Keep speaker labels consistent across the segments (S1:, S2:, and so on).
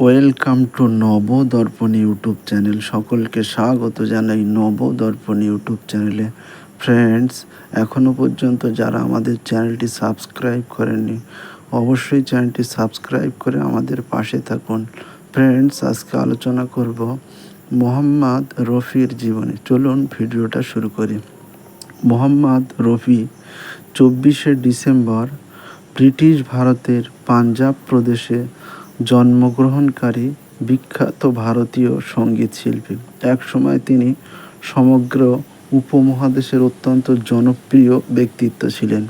S1: Welcome to Nabadarpan YouTube channel. সকলকে স্বাগত জানাই নবদর্পণ ইউটিউব চ্যানেলে। ফ্রেন্ডস, এখনও পর্যন্ত যারা আমাদের চ্যানেলটি সাবস্ক্রাইব করেননি, অবশ্যই চ্যানেলটি সাবস্ক্রাইব করে আমাদের পাশে থাকুন। ফ্রেন্ডস, আজকে আলোচনা করব মোহাম্মদ রফির জীবনে। চলুন ভিডিওটা শুরু করি। মোহাম্মদ রফি 24শে ডিসেম্বর ব্রিটিশ ভারতের পাঞ্জাব প্রদেশে জন্মগ্রহণকারী বিখ্যাত ভারতীয় সঙ্গীত শিল্পী। একসময় তিনি সমগ্র উপমহাদেশের অত্যন্ত জনপ্রিয় ব্যক্তিত্ব ছিলেন।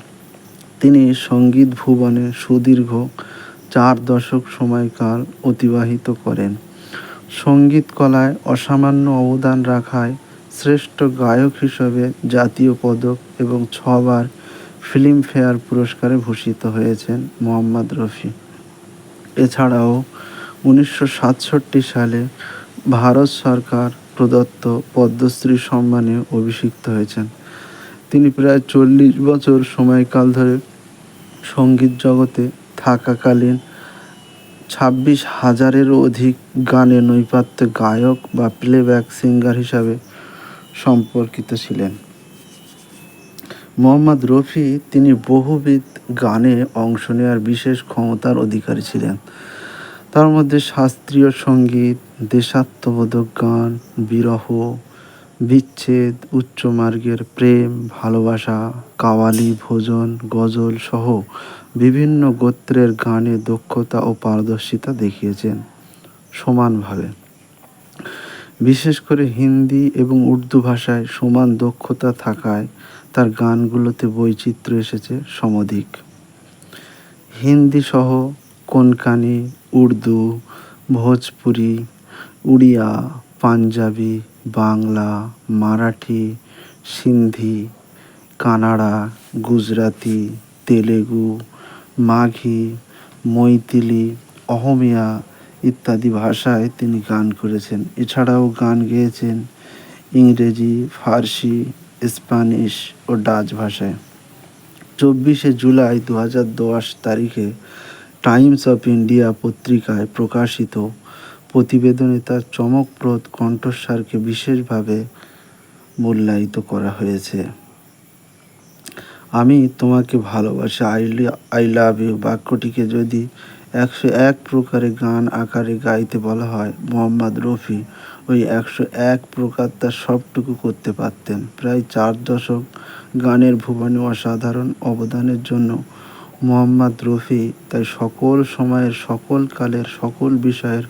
S1: তিনি সঙ্গীত ভুবনে সুদীর্ঘ 4 দশক সময়কাল অতিবাহিত করেন। সঙ্গীত কলায় অসামান্য অবদান রাখায় শ্রেষ্ঠ গায়ক হিসেবে জাতীয় পদক এবং 6বার ফিল্মফেয়ার পুরস্কারে ভূষিত হয়েছেন মোহাম্মদ রফি। এছাড়াও 1967 সালে ভারত সরকার প্রদত্ত পদ্মশ্রী সম্মানে অভিষিক্ত হয়েছেন। তিনি প্রায় 40 বছর সময়কাল ধরে সঙ্গীত জগতে থাকাকালীন 26,000-এরও অধিক গানে নৈপথ্য গায়ক বা প্লেব্যাক সিঙ্গার হিসাবে সম্পর্কিত ছিলেন। মোহাম্মদ রফি তিনি বহুবিধ গানে অংশ নেওয়ার বিশেষ ক্ষমতার অধিকারী ছিলেন। তার মধ্যে শাস্ত্রীয় সঙ্গীত, দেশাত্মবোধক গান, বিরহ, বিচ্ছেদ, উচ্চমার্গের প্রেম, ভালোবাসা, কাওয়ালি, ভজন, গজল সহ বিভিন্ন গোত্রের গানে দক্ষতা ও পারদর্শিতা দেখিয়েছেন সমানভাবে। বিশেষ করে হিন্দি এবং উর্দু ভাষায় সমান দক্ষতা থাকায় তার গানগুলোতে বৈচিত্র্য এসেছে সমধিক। হিন্দি সহ কোনকানি, উর্দু, ভোজপুরি, উড়িয়া, পাঞ্জাবি, বাংলা, মারাঠি, সিন্ধি, কানাড়া, গুজরাতি, তেলেগু, মাঘি, মৈথিলি, অহমিয়া ইত্যাদি ভাষায় তিনি গান করেছেন। এছাড়াও গান গেয়েছেন ইংরেজি, ফার্সি, স্প্যানিশ ও ডাচ ভাষায়। 24শে জুলাই 2010 তারিখে টাইমস অফ ইন্ডিয়া পত্রিকায় প্রকাশিত প্রতিবেদনে তার চমকপ্রদ কণ্ঠস্বরকে বিশেষভাবে মূল্যায়িত করা হয়েছে। আমি তোমাকে ভালোবাসি, আই লাভ ইউ বাক্যটিকে যদি 101 প্রকারে গান আকারে গাইতে বলা হয়, মোহাম্মদ রফি ওই 101 প্রকার তার সবটুকু করতে পারতেন। প্রায় 4 দশক গানের ভুবনে অসাধারণ অবদানের জন্য মোহাম্মদ রফি তাই সকল সময়ের, সকল কালের, সকল বিষয়ের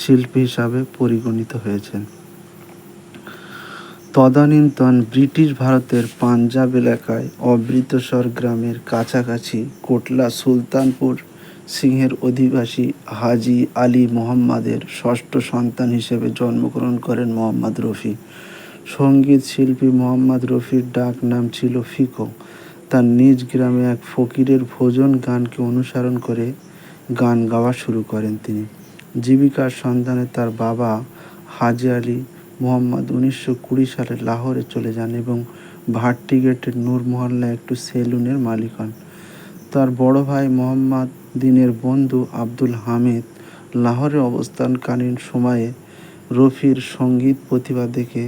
S1: শিল্পী হিসাবে পরিগণিত হয়েছেন। তদানীন্তন ব্রিটিশ ভারতের পাঞ্জাব এলাকায় অমৃতসর গ্রামের কাছাকাছি কোটলা সুলতানপুর সিংহের অধিবাসী হাজি আলী মোহাম্মদের ষষ্ঠ সন্তান হিসেবে জন্মগ্রহণ করেন মোহাম্মদ রফি। সঙ্গীত শিল্পী মোহাম্মদ রফির ডাক নাম ছিল ফিকো। তার নিজ গ্রামে এক ফকিরের ভজন গানকে অনুসরণ করে গান গাওয়া শুরু করেন তিনি। জীবিকার সন্ধানে তার বাবা হাজি আলী মোহাম্মদ 1920 সালে লাহোরে চলে যান এবং ভাট্টি গেটের নূর মহল্লায় একটু সেলুনের মালিক হন। তার বড় ভাই মোহাম্মদ দিনের বন্ধু আব্দুল হামিদ লাহোরে অবস্থানকালীন সময়ে রফির সঙ্গীত প্রতিভা দেখে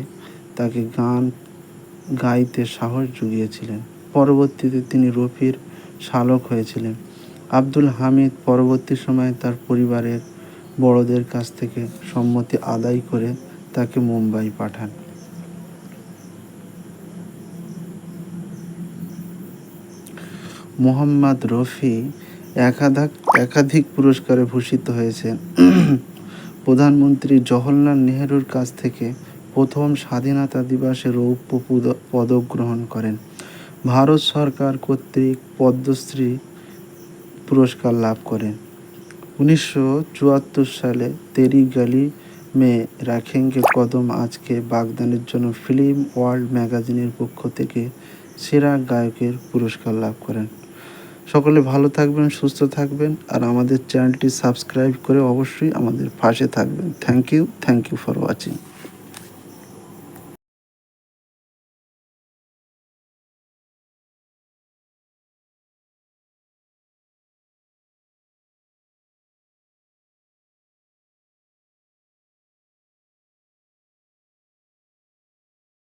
S1: তাকে গান গাইতে সাহস জুগিয়েছিলেন। পরবর্তীতে তিনি রফির শ্যালক হয়েছিলেন। আব্দুল হামিদ পরবর্তী সময়ে তার পরিবারের বড়দের কাছ থেকে সম্মতি আদায় করে তাকে মুম্বাই পাঠান। মোহাম্মদ রফি একাধিক পুরস্কারে ভূষিত হয়েছেন। প্রধানমন্ত্রী জওহরলাল নেহরুর কাছ থেকে প্রথম স্বাধীনতা দিবসে রৌপ্য পদক গ্রহণ করেন। ভারত সরকার কর্তৃক পদ্মশ্রী পুরস্কার লাভ করেন। 1974 সালে তেরি গলি মে রাখেঙ্গে কদম আজকে বাগদানের জন্য ফিল্ম ওয়ার্ল্ড ম্যাগাজিনের পক্ষ থেকে সেরা গায়কের পুরস্কার লাভ করেন। সকলে ভালো থাকবেন, সুস্থ থাকবেন, আর আমাদের চ্যানেলটি সাবস্ক্রাইব করে অবশ্যই আমাদের পাশে থাকবেন। Thank you for watching.